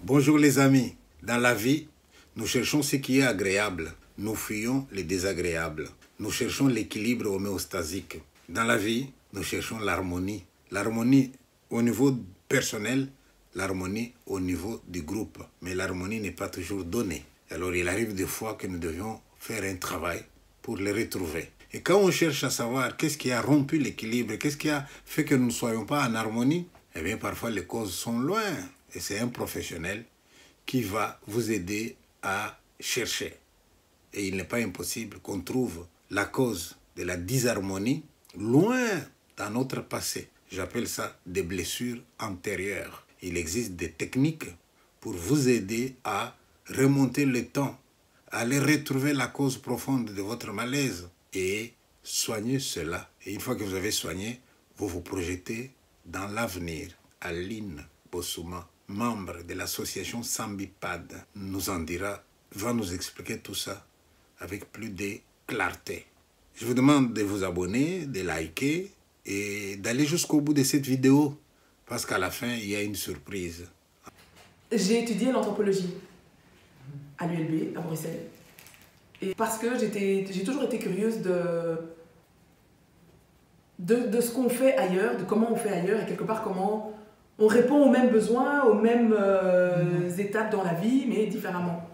Bonjour les amis, dans la vie, nous cherchons ce qui est agréable, nous fuyons les désagréables. Nous cherchons l'équilibre homéostasique. Dans la vie, nous cherchons l'harmonie. L'harmonie au niveau personnel, l'harmonie au niveau du groupe. Mais l'harmonie n'est pas toujours donnée. Alors il arrive des fois que nous devions faire un travail pour les retrouver. Et quand on cherche à savoir qu'est-ce qui a rompu l'équilibre, qu'est-ce qui a fait que nous ne soyons pas en harmonie, eh bien parfois les causes sont loin. Et c'est un professionnel qui va vous aider à chercher. Et il n'est pas impossible qu'on trouve la cause de la disharmonie loin dans notre passé. J'appelle ça des blessures antérieures. Il existe des techniques pour vous aider à remonter le temps, à aller retrouver la cause profonde de votre malaise et soigner cela. Et une fois que vous avez soigné, vous vous projetez dans l'avenir. Aline Bossouma, membre de l'association Sambipad, nous en dira, va nous expliquer tout ça avec plus de clarté. Je vous demande de vous abonner, de liker et d'aller jusqu'au bout de cette vidéo parce qu'à la fin, il y a une surprise. J'ai étudié l'anthropologie à l'ULB, à Bruxelles. Et parce que j'ai toujours été curieuse de ce qu'on fait ailleurs, de comment on fait ailleurs et quelque part comment on répond aux mêmes besoins, aux mêmes étapes dans la vie, mais différemment.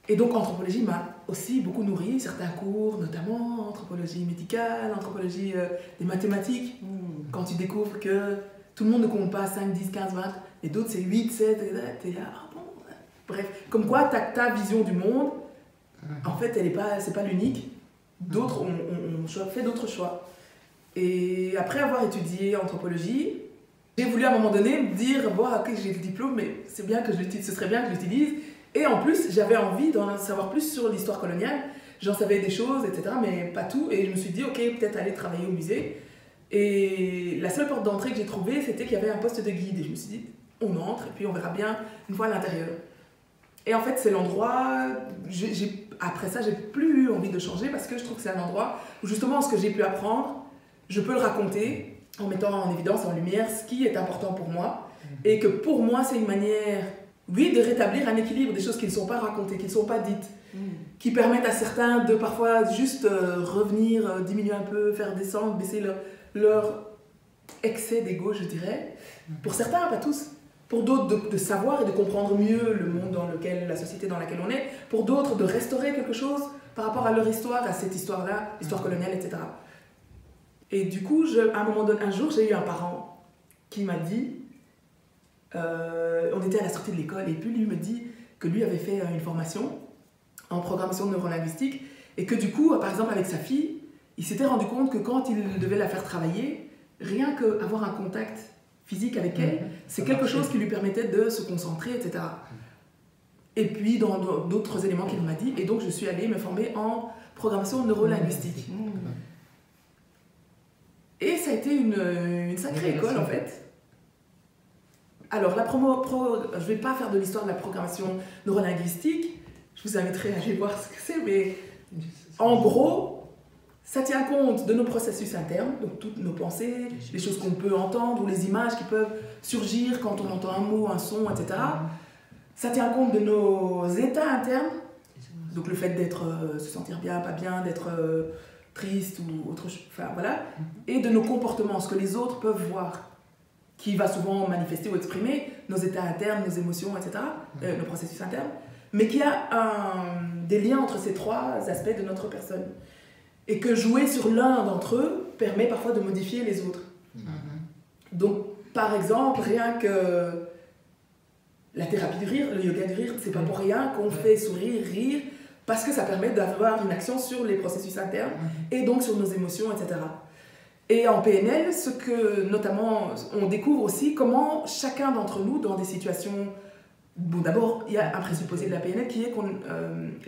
Et donc l'anthropologie m'a aussi beaucoup nourri, certains cours, notamment anthropologie médicale, anthropologie des mathématiques. Quand tu découvres que tout le monde ne compte pas 5, 10, 15, 20, et d'autres c'est 8, 7, t'es là, ah bon. Bref, comme quoi ta vision du monde, en fait, c'est pas l'unique. D'autres ont fait d'autres choix. Et après avoir étudié anthropologie, j'ai voulu à un moment donné me dire, bon, ok, j'ai le diplôme, mais c'est bien que ce serait bien que je l'utilise. Et en plus, j'avais envie d'en savoir plus sur l'histoire coloniale. J'en savais des choses, etc., mais pas tout. Et je me suis dit, ok, peut-être aller travailler au musée. Et la seule porte d'entrée que j'ai trouvée, c'était qu'il y avait un poste de guide. Et je me suis dit, on entre et puis on verra bien une fois à l'intérieur. Et en fait, c'est l'endroit... Après ça, j'ai plus eu envie de changer parce que je trouve que c'est un endroit où justement ce que j'ai pu apprendre, je peux le raconter en mettant en évidence, en lumière, ce qui est important pour moi. Et que pour moi, c'est une manière, oui, de rétablir un équilibre, des choses qui ne sont pas racontées, qui ne sont pas dites, qui permettent à certains de parfois juste revenir, diminuer un peu, faire descendre, baisser leur excès d'ego, je dirais. Pour certains, pas tous. Pour d'autres, de savoir et de comprendre mieux le monde dans lequel, la société dans laquelle on est. Pour d'autres, de restaurer quelque chose par rapport à leur histoire, à cette histoire-là, l'histoire coloniale, etc. Et du coup, à un moment donné, un jour, j'ai eu un parent qui m'a dit, on était à la sortie de l'école, et puis lui me dit que lui avait fait une formation en programmation neurolinguistique, et que du coup, par exemple, avec sa fille, il s'était rendu compte que quand il devait la faire travailler, rien qu'avoir un contact physique avec elle, c'est quelque chose qui lui permettait de se concentrer, etc. Et puis, dans d'autres éléments qu'il m'a dit, et donc je suis allée me former en programmation neurolinguistique. Et ça a été une sacrée école, en fait. Alors, je ne vais pas faire de l'histoire de la programmation neurolinguistique, je vous inviterai à aller voir ce que c'est, mais en gros, ça tient compte de nos processus internes, donc toutes nos pensées, les choses qu'on peut entendre ou les images qui peuvent surgir quand on entend un mot, un son, etc. Ça tient compte de nos états internes, donc le fait d'être, se sentir bien, pas bien, d'être triste ou autre chose, enfin voilà, et de nos comportements, ce que les autres peuvent voir, qui va souvent manifester ou exprimer nos états internes, nos émotions, etc., nos processus internes, mais qui a des liens entre ces trois aspects de notre personne. Et que jouer sur l'un d'entre eux permet parfois de modifier les autres. Donc, par exemple, rien que la thérapie du rire, le yoga du rire, c'est pas pour rien qu'on fait sourire, rire, parce que ça permet d'avoir une action sur les processus internes et donc sur nos émotions, etc. Et en PNL, ce que notamment on découvre aussi comment chacun d'entre nous, dans des situations... Bon, d'abord, il y a un présupposé de la PNL qui est que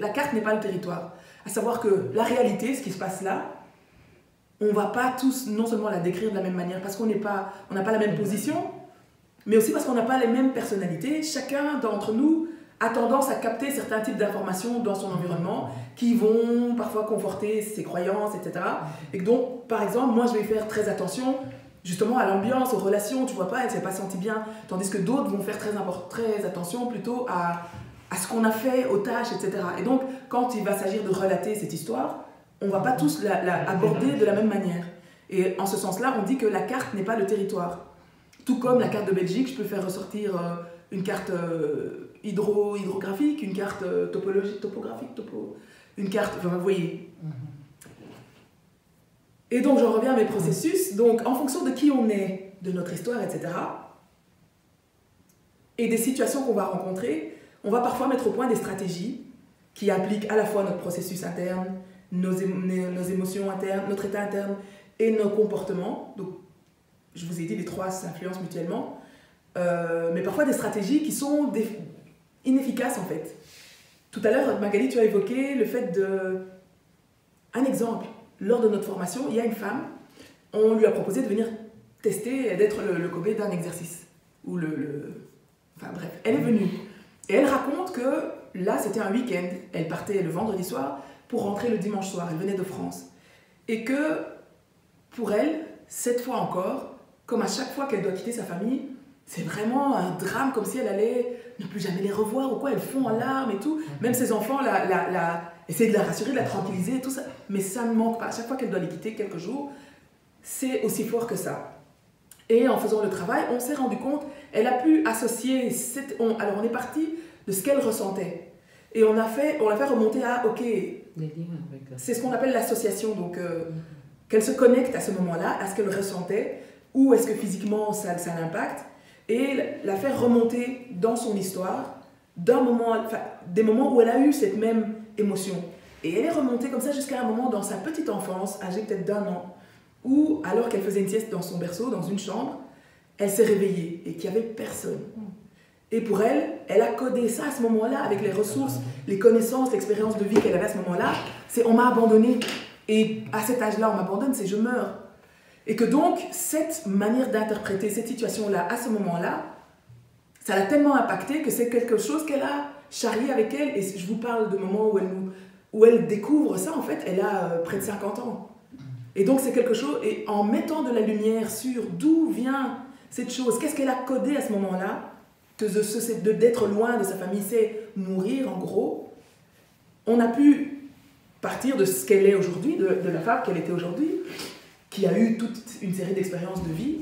la carte n'est pas le territoire. À savoir que la réalité, ce qui se passe là, on ne va pas tous non seulement la décrire de la même manière parce qu'on n'a pas la même position, mais aussi parce qu'on n'a pas les mêmes personnalités. Chacun d'entre nous a tendance à capter certains types d'informations dans son environnement qui vont parfois conforter ses croyances, etc. Et donc, par exemple, moi je vais faire très attention justement à l'ambiance, aux relations, tu vois pas, elle s'est pas sentie bien. Tandis que d'autres vont faire très attention plutôt à ce qu'on a fait, aux tâches, etc. Et donc, quand il va s'agir de relater cette histoire, on va pas tous aborder de la même manière. Et en ce sens-là, on dit que la carte n'est pas le territoire. Tout comme la carte de Belgique, je peux faire ressortir une carte hydrographique, une carte topographique, une carte, enfin, vous voyez. Et donc, j'en reviens à mes processus. Donc, en fonction de qui on est, de notre histoire, etc., et des situations qu'on va rencontrer, on va parfois mettre au point des stratégies qui appliquent à la fois notre processus interne, nos émotions internes, notre état interne et nos comportements. Donc, je vous ai dit, les trois s'influencent mutuellement. Mais parfois des stratégies qui sont inefficaces, en fait. Tout à l'heure, Magali, tu as évoqué le fait de... Un exemple. Lors de notre formation, il y a une femme, on lui a proposé de venir tester, d'être le Kobe d'un exercice. Ou Enfin bref, elle est venue. Et elle raconte que là, c'était un week-end. Elle partait le vendredi soir pour rentrer le dimanche soir. Elle venait de France. Et que, pour elle, cette fois encore, comme à chaque fois qu'elle doit quitter sa famille, c'est vraiment un drame, comme si elle allait ne plus jamais les revoir ou quoi. Elles font en larmes et tout. Même ses enfants essaient de la rassurer, de la tranquilliser et tout ça. Mais ça ne manque pas. À chaque fois qu'elle doit les quitter quelques jours, c'est aussi fort que ça. Et en faisant le travail, on s'est rendu compte, elle a pu associer, alors on est parti de ce qu'elle ressentait. Et on l'a fait remonter à, ok, c'est ce qu'on appelle l'association, donc qu'elle se connecte à ce moment-là, à ce qu'elle ressentait, ou est-ce que physiquement ça l'impacte, et la faire remonter dans son histoire, des moments où elle a eu cette même émotion. Et elle est remontée comme ça jusqu'à un moment dans sa petite enfance, âgée peut-être d'1 an, où, alors qu'elle faisait une sieste dans son berceau, dans une chambre, elle s'est réveillée et qu'il n'y avait personne. Et pour elle, elle a codé ça à ce moment-là, avec les ressources, les connaissances, l'expérience de vie qu'elle avait à ce moment-là, c'est « on m'a abandonné ». Et à cet âge-là, on m'abandonne, c'est « je meurs ». Et que donc, cette manière d'interpréter cette situation-là, à ce moment-là, ça l'a tellement impacté que c'est quelque chose qu'elle a charrié avec elle. Et je vous parle de moments où elle découvre ça, en fait, elle a près de 50 ans. Et donc c'est quelque chose, et en mettant de la lumière sur d'où vient cette chose, qu'est-ce qu'elle a codé à ce moment-là, d'être loin de sa famille, c'est mourir en gros, on a pu partir de ce qu'elle est aujourd'hui, de la femme qu'elle était aujourd'hui, qui a eu toute une série d'expériences de vie,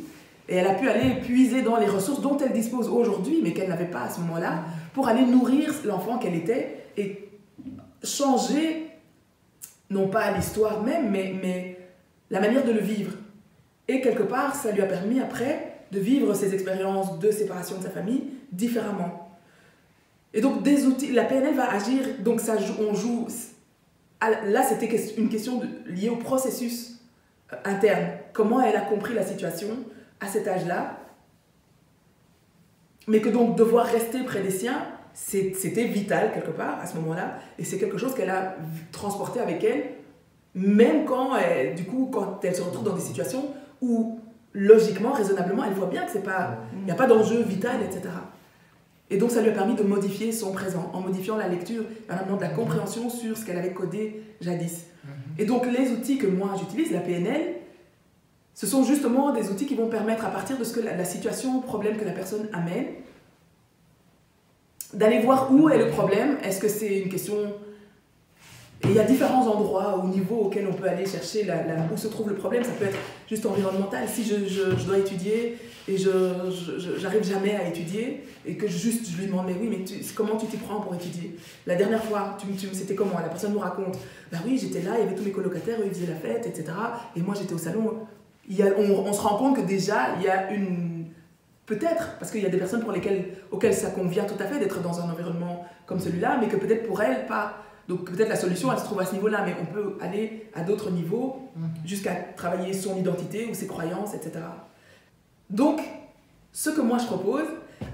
et elle a pu aller puiser dans les ressources dont elle dispose aujourd'hui, mais qu'elle n'avait pas à ce moment-là, pour aller nourrir l'enfant qu'elle était, et changer, non pas l'histoire même, mais la manière de le vivre. Et quelque part, ça lui a permis après de vivre ses expériences de séparation de sa famille différemment. Et donc des outils, la PNL va agir, donc ça, on joue, là c'était une question liée au processus interne. Comment elle a compris la situation à cet âge-là, mais que donc devoir rester près des siens, c'était vital quelque part à ce moment-là, et c'est quelque chose qu'elle a transporté avec elle, même quand elle se retrouve dans des situations où, logiquement, raisonnablement, elle voit bien que il n'y a pas d'enjeu vital, etc. Et donc, ça lui a permis de modifier son présent, en modifiant la lecture, en amenant de la compréhension sur ce qu'elle avait codé jadis. Et donc, les outils que moi j'utilise, la PNL, ce sont justement des outils qui vont permettre, à partir de ce que la situation, problème que la personne amène, d'aller voir où est le problème. Est-ce que c'est une question... Et il y a différents endroits au niveau auquel on peut aller chercher où se trouve le problème. Ça peut être juste environnemental. Si je dois étudier et je n'arrive jamais à étudier et que je lui demande « mais oui, mais comment tu t'y prends pour étudier ?» La dernière fois, c'était comment? La personne nous raconte « bah oui, j'étais là, il y avait tous mes colocataires, eux, ils faisaient la fête, etc. Et moi, j'étais au salon. » On se rend compte que déjà, il y a une... Peut-être, parce qu'il y a des personnes auxquelles ça convient tout à fait d'être dans un environnement comme celui-là, mais que peut-être pour elles, pas... Donc peut-être la solution, elle se trouve à ce niveau-là, mais on peut aller à d'autres niveaux jusqu'à travailler son identité ou ses croyances, etc. Donc, ce que moi je propose,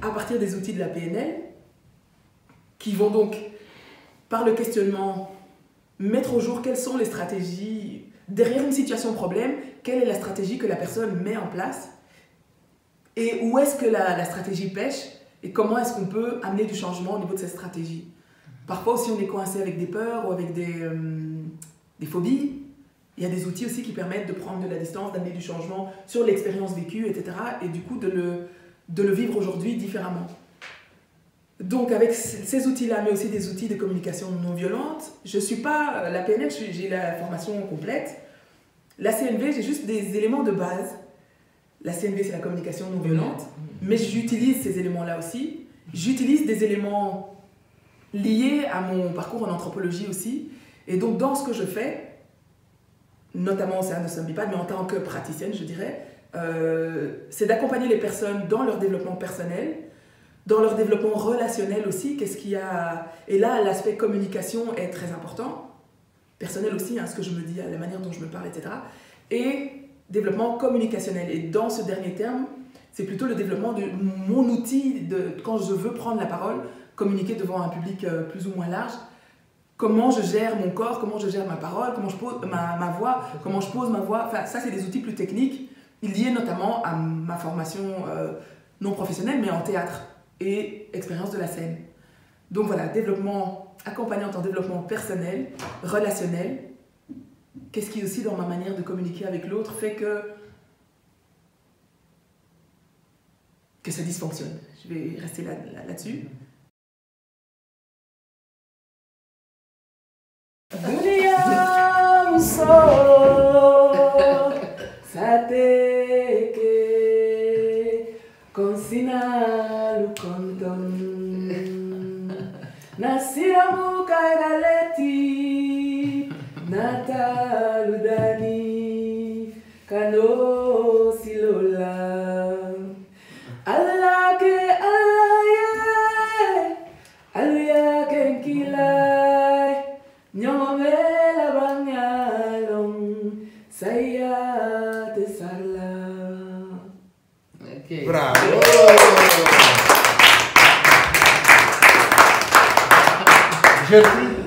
à partir des outils de la PNL, qui vont donc, par le questionnement, mettre au jour quelles sont les stratégies, derrière une situation problème, quelle est la stratégie que la personne met en place, et où est-ce que la stratégie pêche, et comment est-ce qu'on peut amener du changement au niveau de cette stratégie. Parfois aussi on est coincé avec des peurs ou avec des phobies, il y a des outils aussi qui permettent de prendre de la distance, d'amener du changement sur l'expérience vécue, etc. Et du coup, de le vivre aujourd'hui différemment. Donc, avec ces outils-là, mais aussi des outils de communication non violente, je ne suis pas... La PNL, j'ai la formation complète. La CNV, j'ai juste des éléments de base. La CNV, c'est la communication non violente. Mais j'utilise ces éléments-là aussi. J'utilise des éléments liés à mon parcours en anthropologie aussi. Et donc, dans ce que je fais, notamment au sein de Somebipad, mais en tant que praticienne, je dirais, c'est d'accompagner les personnes dans leur développement personnel, dans leur développement relationnel aussi. Qu'est-ce qu'il y a... Et là, l'aspect communication est très important. Personnel aussi, hein, ce que je me dis, la manière dont je me parle, etc. Et développement communicationnel. Et dans ce dernier terme, c'est plutôt le développement de mon outil, quand je veux prendre la parole, communiquer devant un public plus ou moins large. Comment je gère mon corps, comment je gère ma parole, comment je pose ma voix, comment je pose ma voix. Enfin, ça, c'est des outils plus techniques, liés notamment à ma formation non professionnelle, mais en théâtre et expérience de la scène. Donc voilà, développement, accompagnante en développement personnel, relationnel. Qu'est-ce qui aussi, dans ma manière de communiquer avec l'autre, fait que ça dysfonctionne. Je vais rester là-dessus. Dunia muso sateke consina lukondon nasira mukairaleti nataludani kano silola Allah ke Allah ye aluya kenkilai nyomela banyalong saya tesala. Okay. Bravo. Je suis